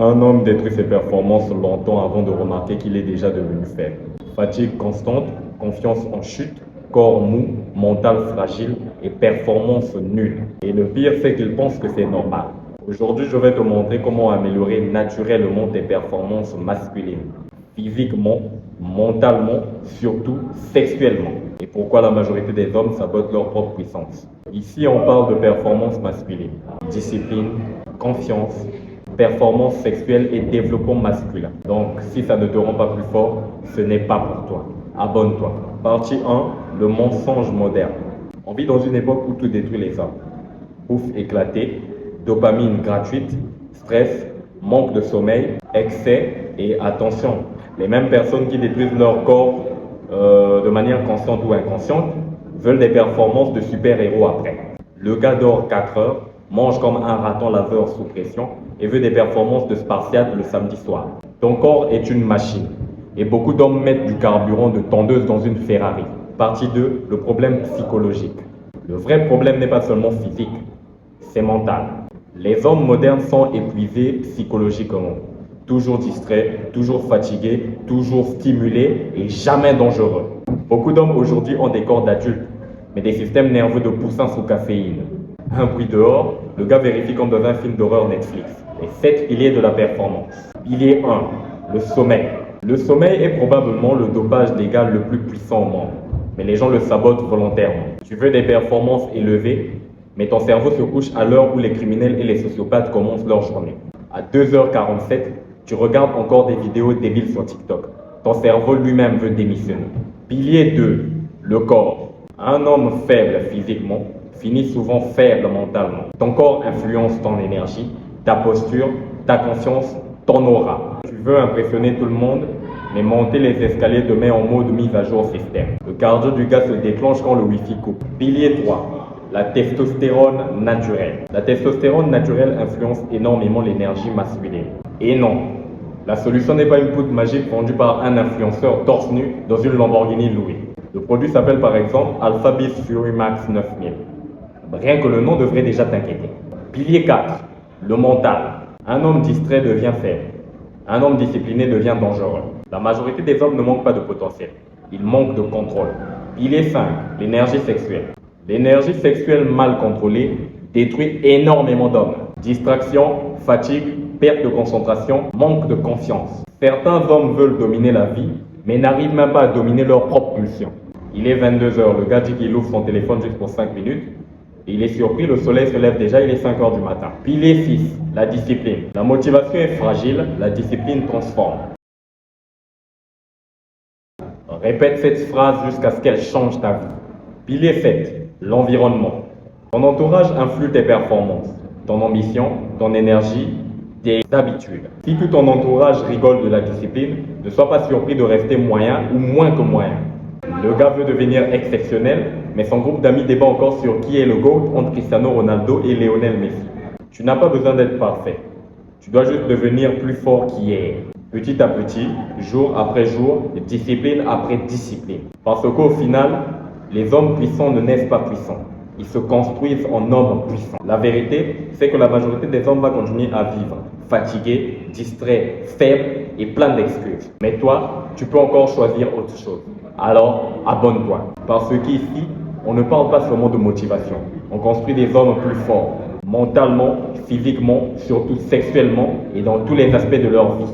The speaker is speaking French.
Un homme détruit ses performances longtemps avant de remarquer qu'il est déjà devenu faible. Fatigue constante, confiance en chute, corps mou, mental fragile et performance nulle. Et le pire, c'est qu'il pense que c'est normal. Aujourd'hui, je vais te montrer comment améliorer naturellement tes performances masculines. Physiquement, mentalement, surtout sexuellement. Et pourquoi la majorité des hommes sabotent leur propre puissance. Ici, on parle de performance masculine, discipline, confiance, performance sexuelle et développement masculin. Donc, si ça ne te rend pas plus fort, ce n'est pas pour toi. Abonne-toi. Partie 1, le mensonge moderne. On vit dans une époque où tout détruit les hommes. Ouf éclaté, dopamine gratuite, stress, manque de sommeil, excès et attention. Les mêmes personnes qui détruisent leur corps de manière consciente ou inconsciente veulent des performances de super-héros après. Le gars dort 4 heures, mange comme un raton laveur sous pression et veut des performances de Spartiate le samedi soir. Ton corps est une machine et beaucoup d'hommes mettent du carburant de tondeuse dans une Ferrari. Partie 2, le problème psychologique. Le vrai problème n'est pas seulement physique, c'est mental. Les hommes modernes sont épuisés psychologiquement. Toujours distraits, toujours fatigués, toujours stimulés et jamais dangereux. Beaucoup d'hommes aujourd'hui ont des corps d'adultes, mais des systèmes nerveux de poussins sous caféine. Un bruit dehors, le gars vérifie comme dans un film d'horreur Netflix. Les 7 piliers de la performance. Pilier 1, le sommeil. Le sommeil est probablement le dopage légal le plus puissant au monde, mais les gens le sabotent volontairement. Tu veux des performances élevées, mais ton cerveau se couche à l'heure où les criminels et les sociopathes commencent leur journée. À 2h47, tu regardes encore des vidéos débiles sur TikTok. Ton cerveau lui-même veut démissionner. Pilier 2, le corps. Un homme faible physiquement finit souvent faible mentalement. Ton corps influence ton énergie, ta posture, ta conscience, ton aura. Tu veux impressionner tout le monde, mais monter les escaliers te met en mode mise à jour système. Le cardio du gars se déclenche quand le wifi coupe. Pilier 3, la testostérone naturelle. La testostérone naturelle influence énormément l'énergie masculine. Et non, la solution n'est pas une poudre magique vendue par un influenceur torse nu dans une Lamborghini louée. Le produit s'appelle par exemple Alpha Beast Fury Max 9000. Rien que le nom devrait déjà t'inquiéter. Pilier 4, le mental. Un homme distrait devient faible. Un homme discipliné devient dangereux. La majorité des hommes ne manquent pas de potentiel. Ils manquent de contrôle. Pilier 5, l'énergie sexuelle. L'énergie sexuelle mal contrôlée détruit énormément d'hommes. Distraction, fatigue, perte de concentration, manque de confiance. Certains hommes veulent dominer la vie, mais n'arrivent même pas à dominer leurs propres pulsions. Il est 22h, le gars dit qu'il ouvre son téléphone juste pour 5 minutes. Et il est surpris, le soleil se lève déjà, il est 5h du matin. Pilier 6, la discipline. La motivation est fragile, la discipline transforme. Répète cette phrase jusqu'à ce qu'elle change ta vie. Pilier 7, l'environnement. Ton entourage influe tes performances, ton ambition, ton énergie, tes habitudes. Si tout ton entourage rigole de la discipline, ne sois pas surpris de rester moyen ou moins que moyen. Le gars veut devenir exceptionnel, mais son groupe d'amis débat encore sur qui est le GOAT entre Cristiano Ronaldo et Lionel Messi. Tu n'as pas besoin d'être parfait. Tu dois juste devenir plus fort qu'hier. Petit à petit, jour après jour, discipline après discipline. Parce qu'au final, les hommes puissants ne naissent pas puissants. Ils se construisent en hommes puissants. La vérité, c'est que la majorité des hommes va continuer à vivre fatigués, distraits, faibles et plein d'excuses. Mais toi, tu peux encore choisir autre chose. Alors, abonne-toi. Parce qu'ici, on ne parle pas seulement de motivation. On construit des hommes plus forts, mentalement, physiquement, surtout sexuellement et dans tous les aspects de leur vie.